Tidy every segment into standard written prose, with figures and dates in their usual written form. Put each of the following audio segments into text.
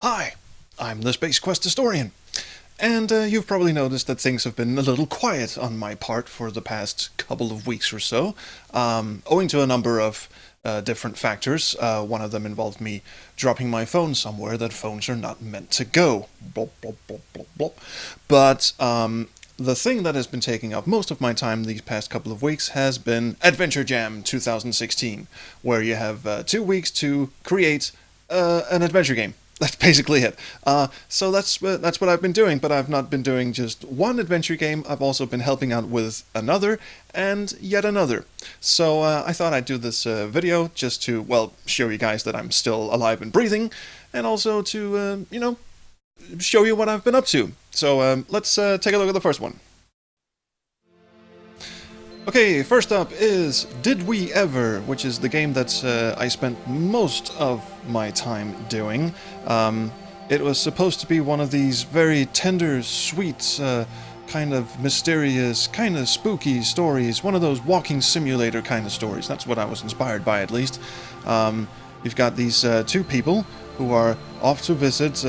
Hi, I'm the Space Quest historian, and you've probably noticed that things have been a little quiet on my part for the past couple of weeks or so, owing to a number of different factors. One of them involved me dropping my phone somewhere that phones are not meant to go. Blop, blop, blop, blop, blop. But the thing that has been taking up most of my time these past couple of weeks has been AdventureJam 2016, where you have 2 weeks to create an adventure game. That's basically it. So that's what I've been doing, but I've not been doing just one adventure game. I've also been helping out with another and yet another. So I thought I'd do this video just to, well, show you guys that I'm still alive and breathing, and also to, show you what I've been up to. So let's take a look at the first one. Okay, first up is Did We Ever, which is the game that I spent most of my time doing. It was supposed to be one of these very tender, sweet, kind of mysterious, kind of spooky stories, one of those walking simulator kind of stories. That's what I was inspired by, at least. You've got these two people who are off to visit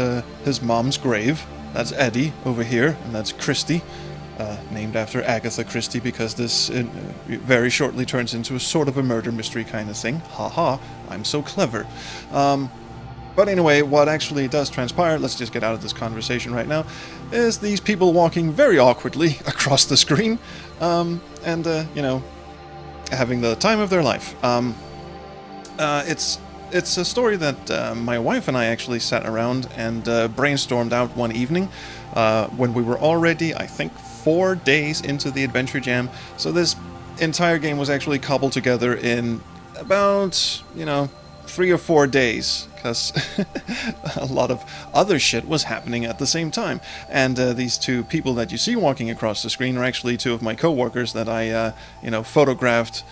his mom's grave. That's Eddie over here, and that's Christy. Named after Agatha Christie, because this very shortly turns into a sort of a murder mystery kind of thing. Haha, I'm so clever. But anyway, what actually does transpire, let's just get out of this conversation right now, is these people walking very awkwardly across the screen, and, having the time of their life. It's a story that my wife and I actually sat around and brainstormed out one evening when we were already, I think, 4 days into the AdventureJam. So this entire game was actually cobbled together in about, 3 or 4 days, because a lot of other shit was happening at the same time. And these two people that you see walking across the screen are actually two of my co-workers that I, photographed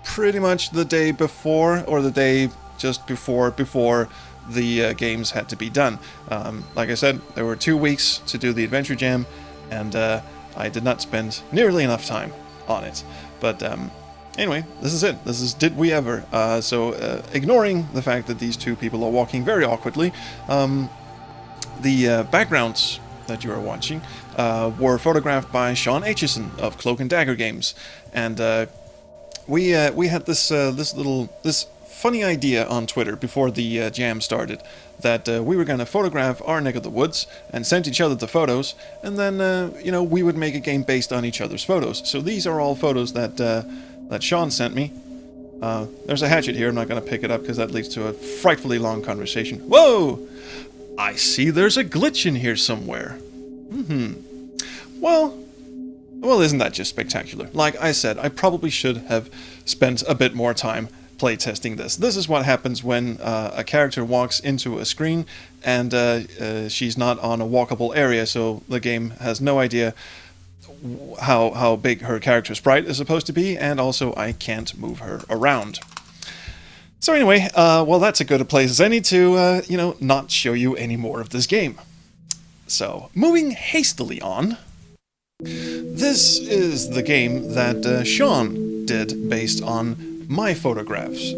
pretty much the day before, or the day just before the games had to be done. Like I said, there were 2 weeks to do the AdventureJam, and I did not spend nearly enough time on it. But anyway, this is it. This is Did We Ever. So ignoring the fact that these two people are walking very awkwardly, the backgrounds that you are watching were photographed by Sean Aitchison of Cloak and Dagger Games, and we had this funny idea on Twitter before the jam started, that we were going to photograph our neck of the woods and send each other the photos, and then we would make a game based on each other's photos. So these are all photos that Sean sent me. There's a hatchet here. I'm not going to pick it up because that leads to a frightfully long conversation. Whoa! I see there's a glitch in here somewhere. Well, isn't that just spectacular? Like I said, I probably should have spent a bit more time playtesting this. This is what happens when a character walks into a screen and she's not on a walkable area, so the game has no idea how big her character sprite is supposed to be, and also I can't move her around. So anyway, well, that's a good place as any to, not show you any more of this game. So, moving hastily on, this is the game that Sean did based on my photographs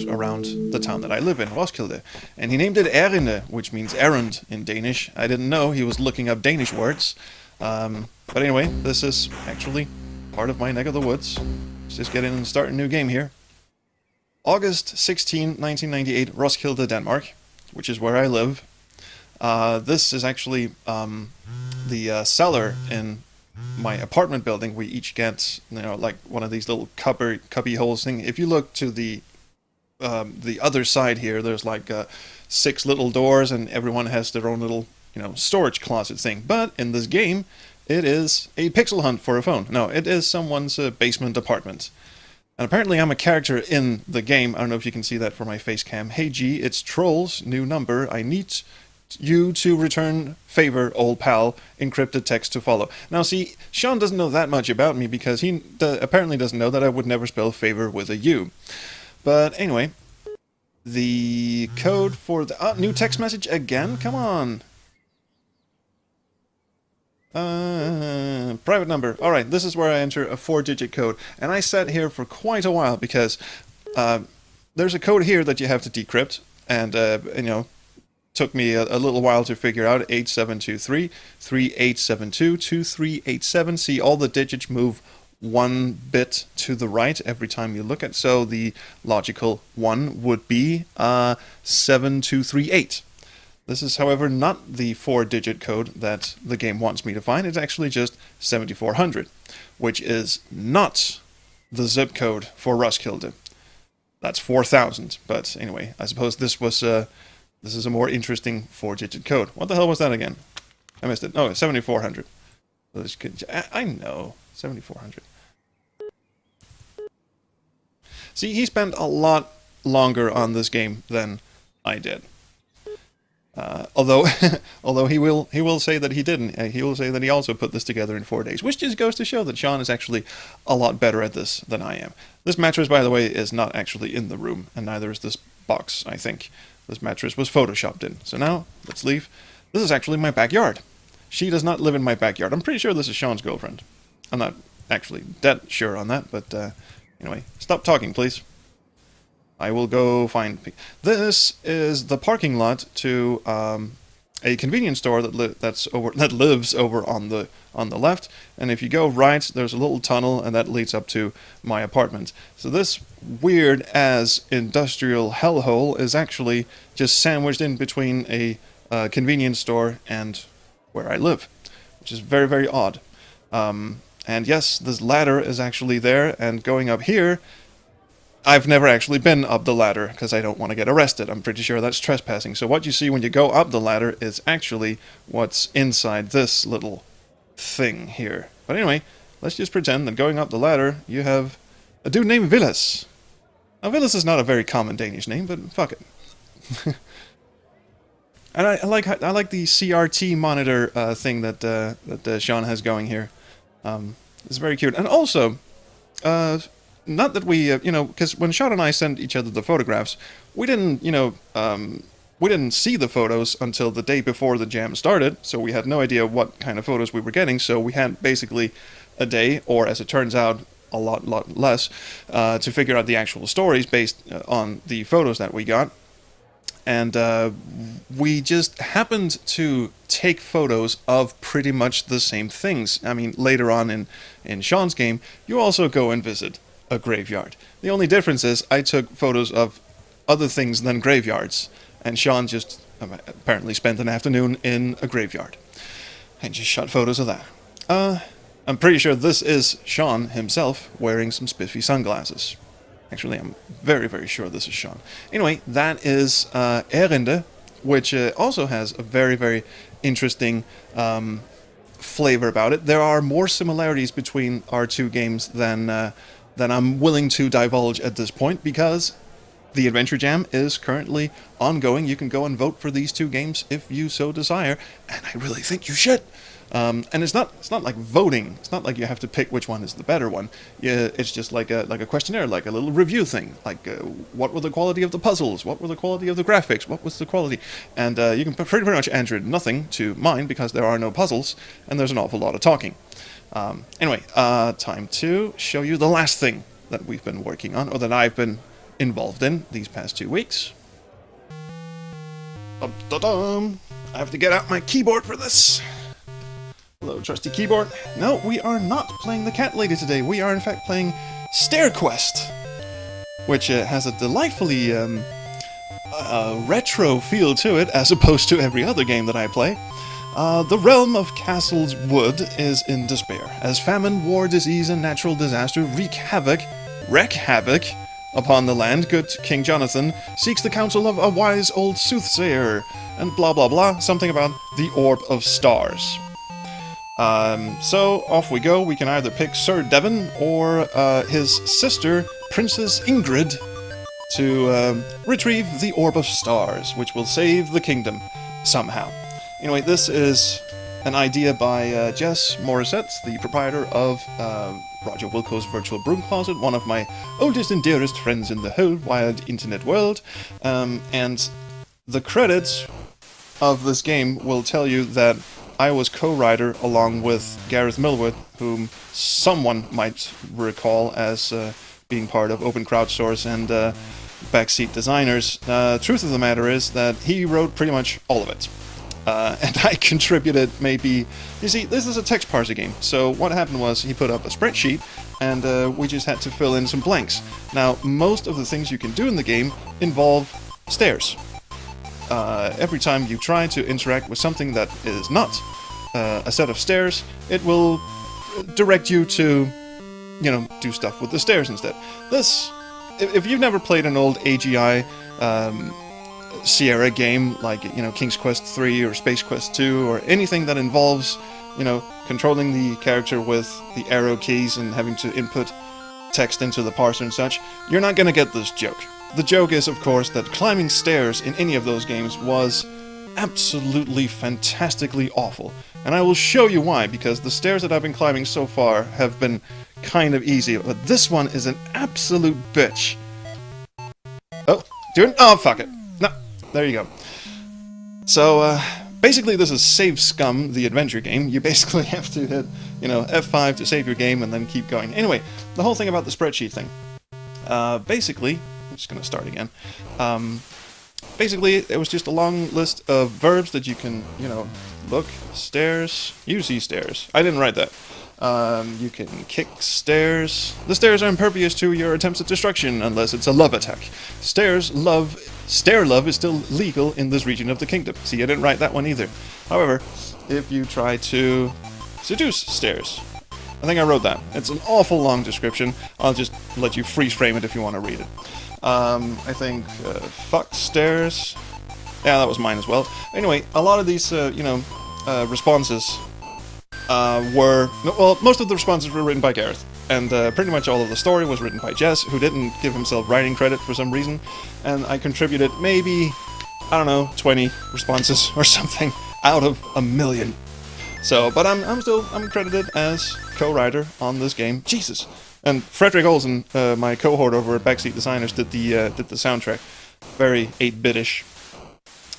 around the town that I live in, Roskilde. And he named it Ærinde, which means errand in Danish. I didn't know he was looking up Danish words. But anyway, this is actually part of my neck of the woods. Let's just get in and start a new game here. August 16, 1998, Roskilde, Denmark, which is where I live. This is actually the cellar in my apartment building. We each get, like one of these little cubby holes thing. If you look to the other side here, there's like 6 little doors, and everyone has their own little, storage closet thing. But in this game, it is a pixel hunt for a phone. No, it is someone's basement apartment. And apparently I'm a character in the game. I don't know if you can see that for my face cam. Hey G, it's Trolls, new number. I need you to return favor, old pal, encrypted text to follow. Now see, Sean doesn't know that much about me because he apparently doesn't know that I would never spell favor with a U. But anyway, the code for the... new text message again? Come on. Private number. Alright, this is where I enter a 4-digit code. And I sat here for quite a while because there's a code here that you have to decrypt. And, took me a little while to figure out. 8723, 3872, 2387. See, all the digits move one bit to the right every time you look at. So the logical one would be 7238. This is, however, not the 4-digit code that the game wants me to find. It's actually just 7400, which is not the zip code for Roskilde. That's 4000. But anyway, I suppose this is a more interesting 4-digit code. What the hell was that again? I missed it. Oh, 7400. I know. 7400. See, he spent a lot longer on this game than I did. Although he will say that he didn't. He will say that he also put this together in 4 days, which just goes to show that Sean is actually a lot better at this than I am. This mattress, by the way, is not actually in the room, and neither is this box, I think. This mattress was photoshopped in. So now, let's leave. This is actually my backyard. She does not live in my backyard. I'm pretty sure this is Sean's girlfriend. I'm not actually dead sure on that, but anyway, stop talking, please. I will go find... This is the parking lot to a convenience store that lives over on the left, and if you go right, there's a little tunnel, and that leads up to my apartment. So this weird-as industrial hellhole is actually just sandwiched in between a convenience store and where I live, which is very, very odd. And yes, this ladder is actually there, and going up here... I've never actually been up the ladder because I don't want to get arrested. I'm pretty sure that's trespassing. So what you see when you go up the ladder is actually what's inside this little thing here. But anyway, let's just pretend that going up the ladder, you have a dude named Villas. Now, Villas is not a very common Danish name, but fuck it. And I like the CRT monitor thing that Sean has going here. It's very cute. And also... not that we, because when Sean and I sent each other the photographs, we didn't, we didn't see the photos until the day before the jam started, so we had no idea what kind of photos we were getting, so we had basically a day, or as it turns out, a lot less, to figure out the actual stories based on the photos that we got. And we just happened to take photos of pretty much the same things. I mean, later on in Sean's game, you also go and visit a graveyard. The only difference is I took photos of other things than graveyards, and Sean just apparently spent an afternoon in a graveyard and just shot photos of that. I'm pretty sure this is Sean himself wearing some spiffy sunglasses. Actually, I'm very, very sure this is Sean. Anyway, that is Erinde, which also has a very, very interesting flavor about it. There are more similarities between our two games than I'm willing to divulge at this point, because the Adventure Jam is currently ongoing. You can go and vote for these two games if you so desire, and I really think you should. And it's not like voting. It's not like you have to pick which one is the better one. It's just like a questionnaire, like a little review thing. Like, what were the quality of the puzzles? What were the quality of the graphics? What was the quality? And you can pretty much answer nothing to mine, because there are no puzzles, and there's an awful lot of talking. Anyway, time to show you the last thing that we've been working on, or that I've been involved in these past 2 weeks. Dum-da-dum. I have to get out my keyboard for this. Hello, trusty keyboard. No, we are not playing the Cat Lady today. We are, in fact, playing Stair Quest, which has a delightfully retro feel to it, as opposed to every other game that I play. The realm of Castle's Wood is in despair, as famine, war, disease, and natural disaster wreak havoc upon the land. Good King Jonathan seeks the counsel of a wise old soothsayer, and blah blah blah, something about the Orb of Stars. So off we go. We can either pick Sir Devon or his sister, Princess Ingrid, to retrieve the Orb of Stars, which will save the kingdom somehow. Anyway, this is an idea by Jess Morissette, the proprietor of Roger Wilco's Virtual Broom Closet, one of my oldest and dearest friends in the whole wide internet world. And the credits of this game will tell you that I was co-writer along with Gareth Millwood, whom someone might recall as being part of Open Crowdsource and Backseat Designers. Truth of the matter is that he wrote pretty much all of it. And I contributed maybe... You see, this is a text parser game, so what happened was he put up a spreadsheet, and we just had to fill in some blanks. Now, most of the things you can do in the game involve stairs. Every time you try to interact with something that is not a set of stairs, it will direct you to, you know, do stuff with the stairs instead. This, if you've never played an old AGI Sierra game like, you know, King's Quest 3 or Space Quest 2 or anything that involves, you know, controlling the character with the arrow keys and having to input text into the parser and such, you're not gonna get this joke. The joke is, of course, that climbing stairs in any of those games was absolutely fantastically awful. And I will show you why, because the stairs that I've been climbing so far have been kind of easy, but this one is an absolute bitch. Oh, fuck it. No, there you go. So, basically this is Save Scum, the adventure game. You basically have to hit, you know, F5 to save your game and then keep going. Anyway, the whole thing about the spreadsheet thing. Basically, I'm just gonna start again. Basically, it was just a long list of verbs that you can, you know, look, stairs, use these stairs. I didn't write that. You can kick stairs. The stairs are impervious to your attempts at destruction unless it's a love attack. Stair love is still legal in this region of the kingdom. See, I didn't write that one either. However, if you try to seduce stairs, I think I wrote that. It's an awful long description. I'll just let you freeze frame it if you want to read it. I think, fuck stairs. Yeah, that was mine as well. Anyway, a lot of these, responses were... Well, most of the responses were written by Gareth. And pretty much all of the story was written by Jess, who didn't give himself writing credit for some reason. And I contributed maybe, I don't know, 20 responses or something out of 1 million. So, but I'm credited as co-writer on this game. Jesus. And Frederick Olsen, my cohort over at Backseat Designers, did the soundtrack. Very 8-bit-ish.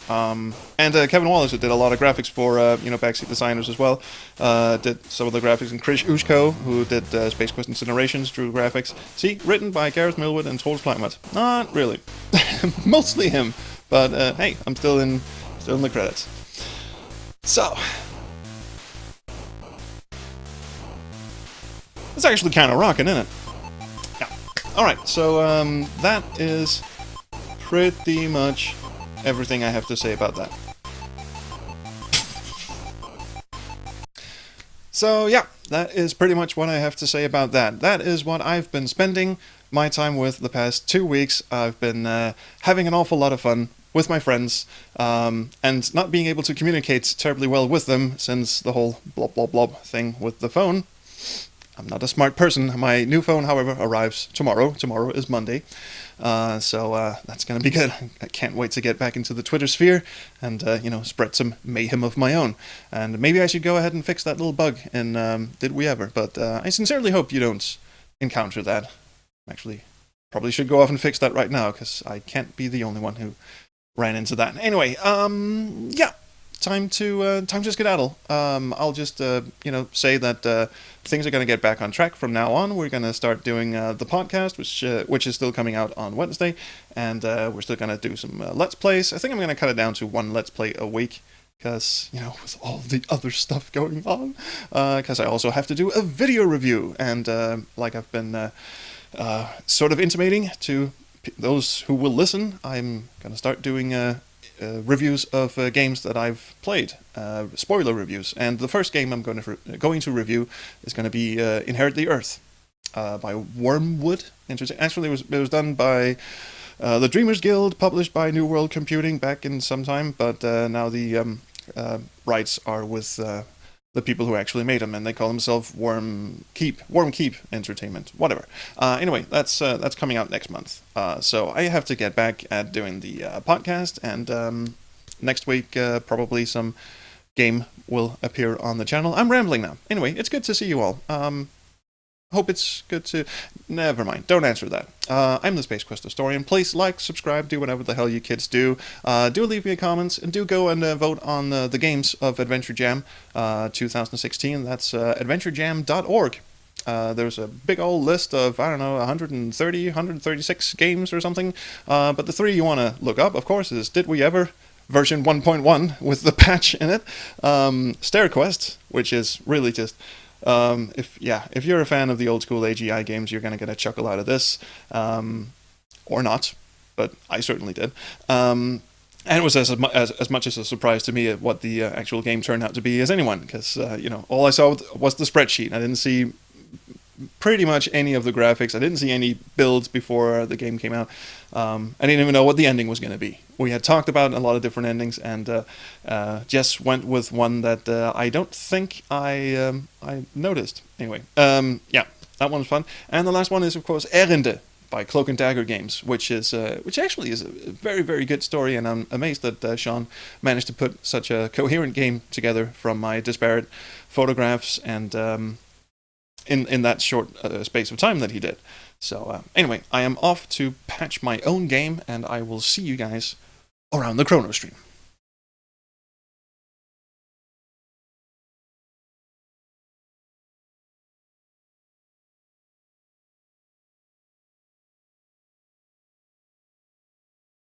And Kevin Wallace, who did a lot of graphics for Backseat Designers as well, did some of the graphics, and Krish Ushko, who did Space Quest Incinerations, drew graphics. See, written by Gareth Millwood and Toles Plattmutt. Not really, mostly him. But hey, I'm still in the credits. So, it's actually kind of rocking, isn't it? Yeah. All right. So that is pretty much everything I have to say about that. So yeah, that is pretty much what I have to say about that. That is what I've been spending my time with the past 2 weeks. I've been having an awful lot of fun with my friends, and not being able to communicate terribly well with them since the whole blob blob blob thing with the phone. I'm not a smart person. My new phone, however, arrives tomorrow. Tomorrow is Monday. So that's going to be good. I can't wait to get back into the Twitter sphere and, spread some mayhem of my own. And maybe I should go ahead and fix that little bug in Did We Ever? But I sincerely hope you don't encounter that. Actually, probably should go off and fix that right now, because I can't be the only one who ran into that. Anyway, yeah. Time to skedaddle. I'll just say that things are going to get back on track from now on. We're going to start doing the podcast, which is still coming out on Wednesday, and we're still going to do some Let's Plays. I think I'm going to cut it down to 1 Let's Play a week, because with all the other stuff going on, because I also have to do a video review, and like I've been sort of intimating to those who will listen, I'm going to start doing reviews of games that I've played, spoiler reviews, and the first game I'm going to review is going to be Inherit the Earth by Wormwood. Interesting. Actually, it was done by the Dreamers Guild, published by New World Computing back in some time, but now the rights are with the people who actually made them, and they call themselves Worm Keep Entertainment, whatever. Anyway, that's coming out next month. So I have to get back at doing the podcast, and next week probably some game will appear on the channel. I'm rambling now. Anyway, it's good to see you all. Hope it's good to... Never mind, don't answer that. I'm the Space Quest Historian. Please like, subscribe, do whatever the hell you kids do. Do leave me comments, and do go and vote on the games of AdventureJam 2016. That's AdventureJam.org. There's a big old list of, I don't know, 130, 136 games or something. But the three you want to look up, of course, is Did We Ever? Version 1.1 with the patch in it. Stair Quest, which is really just, if you're a fan of the old school AGI games, you're going to get a chuckle out of this. Or not, but I certainly did. And it was as much as a surprise to me at what the actual game turned out to be as anyone, because all I saw was the spreadsheet. I didn't see pretty much any of the graphics. I didn't see any builds before the game came out. I didn't even know what the ending was going to be. We had talked about a lot of different endings, and Jess went with one that I don't think I noticed. Anyway, that one was fun. And the last one is, of course, Erinde by Cloak and Dagger Games, which actually is a very, very good story, and I'm amazed that Sean managed to put such a coherent game together from my disparate photographs and in that short space of time that he did. So anyway, I am off to patch my own game, and I will see you guys around the Chrono Stream.